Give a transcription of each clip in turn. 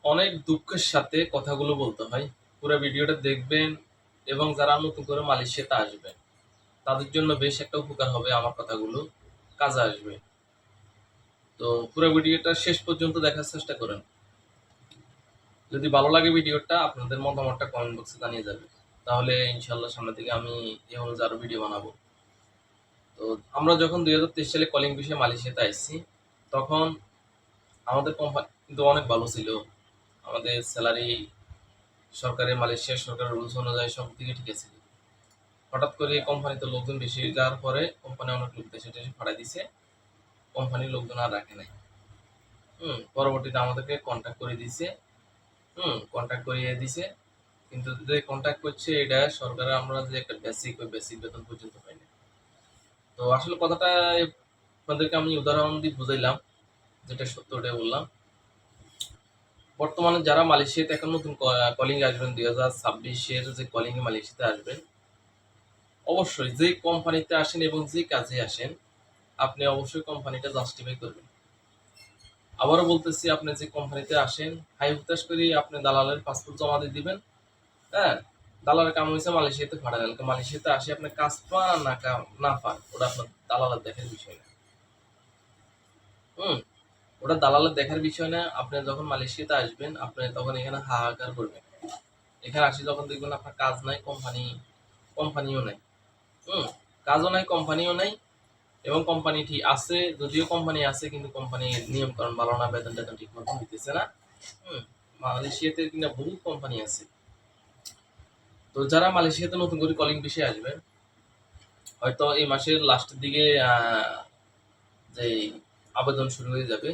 অনেক দুঃখের সাথে কথাগুলো বলতে হয়। পুরো ভিডিওটা দেখবেন এবং যারা নতুন করে মালয়েশিয়াতে আসবেন, তাদের জন্য বেশ একটা উপকার হবে আমার কথাগুলো, কাজে আসবে। তো পুরো ভিডিওটা শেষ পর্যন্ত দেখার চেষ্টা করেন। যদি ভালো লাগে ভিডিওটা আপনাদের মতামতটা কমেন্ট বক্সে জানিয়ে যাবেন। তাহলে ইনশাআল্লাহ সামনের দিকে আমি এই অনুযায়ী আরো ভিডিও বানাবো। তো আমরা যখন ২০২৩ সালে কলিং বিষয়ে মালয়েশিয়াতে আসছি, তখন আমাদের কোম্পানি কিন্তু অনেক ভালো ছিল। আমাদের স্যালারি সরকারের মালয়েশিয়ার সরকারের রুলস অনুযায়ী সব দিকে ঠিক আছে। হঠাৎ করে কোম্পানিতে লোকজন বেশি হয়ে যাওয়ার পরে কোম্পানি অনেক লোক দেশে টেশে পাঠায় দিছে। কোম্পানির লোকজন আর রাখে নাই। পরবর্তীতে আমাদেরকে কন্ট্যাক্ট করে দিছে। কন্ট্যাক্ট করিয়ে দিছে। কিন্তু যে কন্ট্যাক্ট করছে এটা সরকারের আমরা যে একটা বেসিক ওই বেসিক বেতন পর্যন্ত পাই না। তো আসলে কথাটা আপনাদেরকে আমি উদাহরণ দিয়ে বুঝাইলাম, যেটা সত্য ওটাই বললাম। বর্তমানে যারা মালয়েশিয়াতে এখন নতুন কলিং আসবেন 2026 যে কলিং এ মালয়েশিয়াতে আসবেন, অবশ্যই যে কোম্পানিতে আসেন এবং যে কাজে আসেন আপনি অবশ্যই কোম্পানিটা জাস্টিফাই করবেন। আবারও বলতেছি, আপনি যে কোম্পানিতে আসেন হাই হুতাশ করে আপনি দালালের পাসপোর্ট জমা দিয়ে দিবেন। হ্যাঁ, দালালের কাম হয়েছে মালয়েশিয়াতে পাঠালেন, মালয়েশিয়াতে আসে আপনি কাজ পান না পান ওটা আপনার দালালের দেখার বিষয় না। হুম ওটা দালালের দেখার বিষয় না। আপনি যখন মালয়েশিয়াতে আসবেন আপনি তখন এখানে হাহাকার করবেন। এখানে আসি যখন দেখবেন আপনার কাজ নাই, কোম্পানিও নাই। হুম কাজও নাই, কোম্পানিও নাই। এবং কোম্পানি ঠিক আছে, যদিও কোম্পানি আছে কিন্তু কোম্পানির নিয়মকানুন ভালো না, বেতন টেতন ঠিক মতন দিতেছে না। হুম মালয়েশিয়াতে কিনা বহুত কোম্পানি আছে। তো যারা মালয়েশিয়াতে নতুন করে কলিং বিষয়ে আসবেন, হয়তো এই মাসের লাস্টের দিকে যে আবেদন শুরু হয়ে যাবে,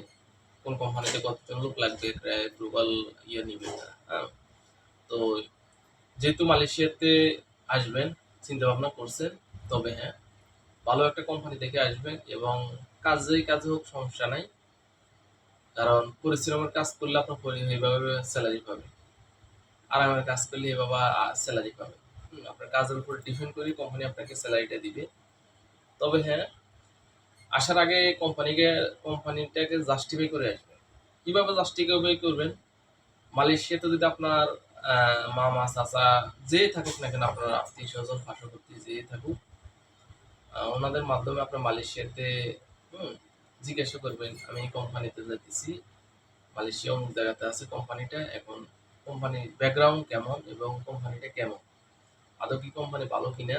কোন কোম্পানিতে কতজন লোক লাগবে গ্লোবাল ইয়ে নিবে তারা। হ্যাঁ, তো যেহেতু মালয়েশিয়াতে আসবেন চিন্তা ভাবনা করছেন, তবে হ্যাঁ ভালো একটা কোম্পানি দেখে আসবেন এবং কাজে হোক সমস্যা নাই। কারণ পরিশ্রমের কাজ করলে আপনার এইভাবে স্যালারি পাবে, আরামের কাজ করলে এভাবে স্যালারি পাবে। আপনার কাজের উপর ডিপেন্ড করে কোম্পানি আপনাকে স্যালারিটা দিবে। তবে হ্যাঁ, আসার আগে কোম্পানিটাকে জাস্টিফাই করে আসবেন। কিভাবে জাস্টিফাই করবেন? মালয়েশিয়াতে যদি আপনার মামা চাচা যে থাকুক না কেন, আপনার আত্মীয় স্বজন পার্শ্ববর্তী যে থাকুক, ওনাদের মাধ্যমে আপনার মালয়েশিয়াতে হুম জিজ্ঞাসা করবেন, আমি এই কোম্পানিতে যেতেছি, মালয়েশিয়া অমুক জায়গাতে আছে কোম্পানিটা, এখন কোম্পানির ব্যাকগ্রাউন্ড কেমন এবং কোম্পানিটা কেমন, আদৌ কি কোম্পানি ভালো কিনা,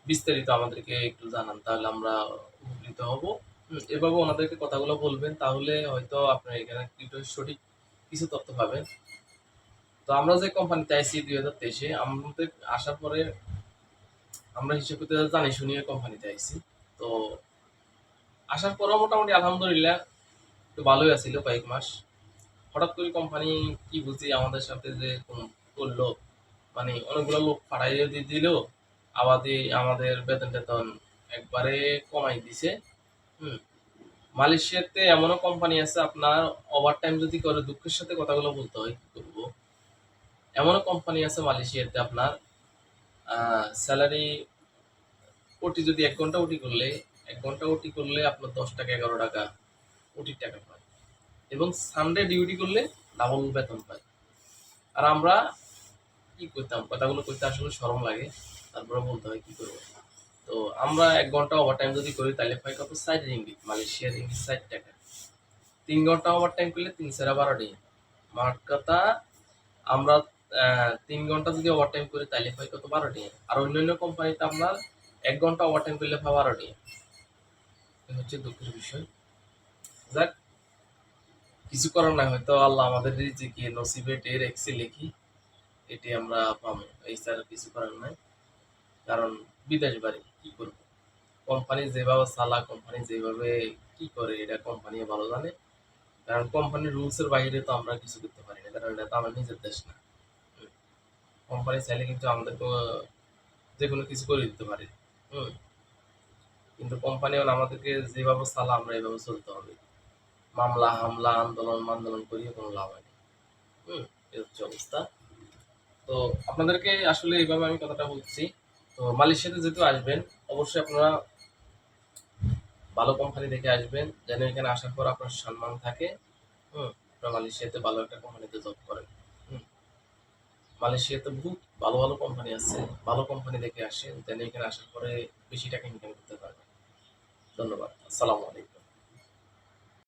বিস্তারিত আমাদেরকে একটু জানান, তাহলে আমরা উপকৃত হব। এভাবে ওনাদেরকে কথাগুলো বলবেন, তাহলে হয়তো আপনার এখানে একটু সঠিক কিছু তথ্য পাবেন। তো আমরা যে কোম্পানিতে আইসি 2023-এ, আমাদের আসার পরে আমরা হিসেব করতে জানি শুনিয়ে কোম্পানিতে আইসি। তো আসার পরেও মোটামুটি আলহামদুলিল্লাহ একটু ভালোই আছিল কয়েক মাস। হঠাৎ করে কোম্পানি কি বুঝি আমাদের সাথে যে করলো, মানে অনেকগুলো লোক পাঠাইয়ে দিয়ে দিল, আমাদের বেতন টেতন একবারে কমাই দিছে। হুম মালয়েশিয়াতে এমনও কোম্পানি আছে, আপনার ওভার টাইম যদি করে, দুঃখের সাথে কথাগুলো বলতে হয়, কি করবো, এমনও কোম্পানি আছে মালয়েশিয়াতে আপনার স্যালারি ওটি যদি 1 ঘন্টা ওটি করলে, 1 ঘন্টা ওটি করলে আপনার 10 টাকা 11 টাকা ওটির টাকা পায়, এবং সানডে ডিউটি করলে ডাবল বেতন পায়। আর আমরা কি করতাম, কথাগুলো করতে আসলে শরম লাগে, তারপরে বলতে হয় কি করবো। তো আমরা 1 ঘন্টা ওভার টাইম যদি করি তাহলে পাই কত, 60 রিঙ্গিত, মালয়েশিয়ার রিঙ্গিত 60 টাকা। 3 ঘন্টা ওভার টাইম করলে 3 × 12 মাঠ কথা। আমরা 3 ঘন্টা যদি ওভার টাইম করি তাহলে পাই কত, 12 টাকা। আর অন্যান্য কোম্পানিতে আমরা 1 ঘন্টা ওভার টাইম করলে পাই 12 টাকা। এটা হচ্ছে দুঃখের বিষয়। যাক, কিছু করার নাই, হয়তো আল্লাহ আমাদের রিজিকে নসিবে টের রেখেছে লিখি, এটি আমরা পাবো, এই ছাড়া কিছু করার নাই। কারণ বিদেশ বাড়ি কি করব, কোম্পানি যেভাবে চালা, কোম্পানি যেভাবে কি করে এটা কোম্পানি ভালো জানে। কারণ কোম্পানির রুলস এর বাইরে তো আমরা কিছু করতে পারি না, কারণ এটা তো আমার নিজের দেশ না। কোম্পানি চাইলে কিন্তু আমাদেরকে যে কোনো কিছু করে দিতে পারে। হুম কিন্তু কোম্পানি আমাদেরকে যেভাবে চালা আমরা এইভাবে চলতে হবে। মামলা হামলা আন্দোলন করিয়ে কোনো লাভ হয়নি। এই হচ্ছে অবস্থা। তো আপনাদেরকে আসলে এইভাবে আমি কথাটা বলছি। তো মালয়েশিয়াতে যেহেতু আসবেন, অবশ্যই আপনারা ভালো কোম্পানি দেখে আসবেন, যেন এখানে আসার পর আপনার সম্মান থাকে। আপনার মালয়েশিয়াতে ভালো একটা কোম্পানিতে জব করেন। হুম, মালয়েশিয়াতে বহুত ভালো ভালো কোম্পানি আছে, ভালো কোম্পানি দেখে আসেন, দেন এখানে আসার পরে বেশি টাকা ইনকাম করতে পারবেন। ধন্যবাদ, আসসালামু আলাইকুম।